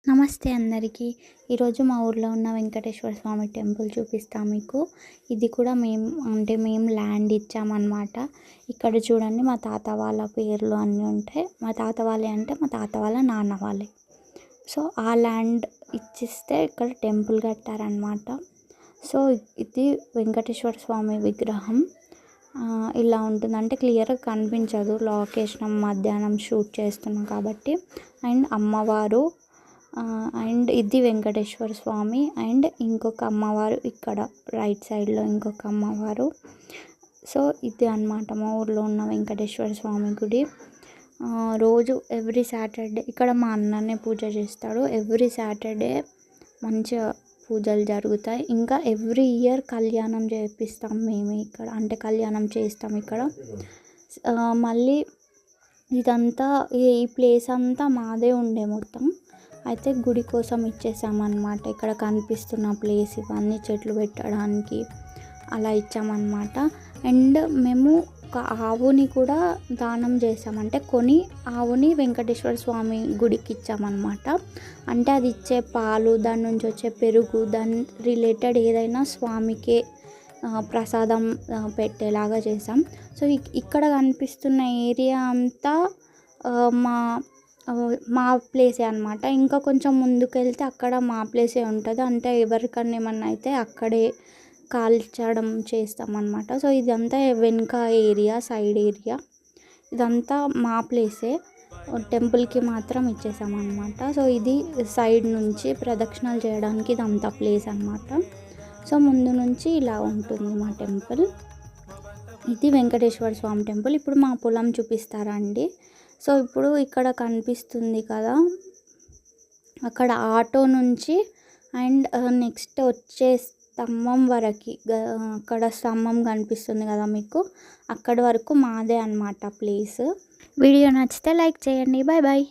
నమస్తే అందరికీ. ఈరోజు మా ఊర్లో ఉన్న వెంకటేశ్వర స్వామి టెంపుల్ చూపిస్తా మీకు. ఇది కూడా మేము ల్యాండ్ ఇచ్చామన్నమాట. ఇక్కడ చూడండి మా తాత వాళ్ళ పేర్లు అన్నీ ఉంటాయి. మా తాత వాళ్ళే అంటే మా తాత వాళ్ళ నాన్న వాళ్ళే. సో ఆ ల్యాండ్ ఇచ్చిస్తే ఇక్కడ టెంపుల్ కట్టారనమాట. సో ఇది వెంకటేశ్వర స్వామి విగ్రహం. ఇలా ఉంటుందంటే క్లియర్గా కనిపించదు, లొకేషన్ మధ్యాహ్నం షూట్ చేస్తున్నాం కాబట్టి. అండ్ అమ్మవారు అండ్ ఇది వెంకటేశ్వర స్వామి అండ్ ఇంకొక అమ్మవారు ఇక్కడ రైట్ సైడ్లో ఇంకొక అమ్మవారు. సో ఇది అన్నమాట మా ఊర్లో ఉన్న వెంకటేశ్వర స్వామి గుడి. రోజు ఎవ్రీ సాటర్డే ఇక్కడ మా అన్ననే పూజ చేస్తాడు. ఎవ్రీ సాటర్డే మంచిగా పూజలు జరుగుతాయి. ఇంకా ఎవ్రీ ఇయర్ కళ్యాణం చేపిస్తాం మేము ఇక్కడ, అంటే కళ్యాణం చేస్తాం ఇక్కడ. మళ్ళీ ఇదంతా ఈ ప్లేస్ అంతా మాదే ఉండే మొత్తం. అయితే గుడి కోసం ఇచ్చేసామన్నమాట. ఇక్కడ కనిపిస్తున్న ప్లేస్ ఇవన్నీ చెట్లు పెట్టడానికి అలా ఇచ్చామన్నమాట. అండ్ మేము ఒక ఆవుని కూడా దానం చేసామంటే ఆవుని వెంకటేశ్వర స్వామి గుడికి ఇచ్చామన్నమాట. అంటే అది ఇచ్చే పాలు, దాని నుంచి వచ్చే పెరుగు, దాని రిలేటెడ్ ఏదైనా స్వామికే ప్రసాదం పెట్టేలాగా చేసాం. సో ఇక్కడ కనిపిస్తున్న ఏరియా అంతా మా ప్లేసే అనమాట. ఇంకా కొంచెం ముందుకు వెళ్తే అక్కడ మా ప్లేసే ఉంటుంది. అంటే ఎవరికన్నా ఏమన్నా అయితే అక్కడే కాల్చడం చేస్తామన్నమాట. సో ఇదంతా వెనుక ఏరియా, సైడ్ ఏరియా ఇదంతా మా ప్లేసే. టెంపుల్కి మాత్రం ఇచ్చేసామన్నమాట. సో ఇది సైడ్ నుంచి ప్రదక్షిణాలు చేయడానికి ఇదంతా ప్లేస్ అనమాట. సో ముందు నుంచి ఇలా ఉంటుంది మా టెంపుల్. ఇది వెంకటేశ్వర స్వామి టెంపుల్. ఇప్పుడు మా పొలం చూపిస్తారా అండి. సో ఇప్పుడు ఇక్కడ కనిపిస్తుంది కదా, అక్కడ ఆటో నుంచి అండ్ నెక్స్ట్ వచ్చే స్తంభం వరకు, అక్కడ స్తంభం కనిపిస్తుంది కదా మీకు, అక్కడి వరకు మాదే అన్నమాట ప్లేస్. వీడియో నచ్చితే లైక్ చేయండి. Bye bye.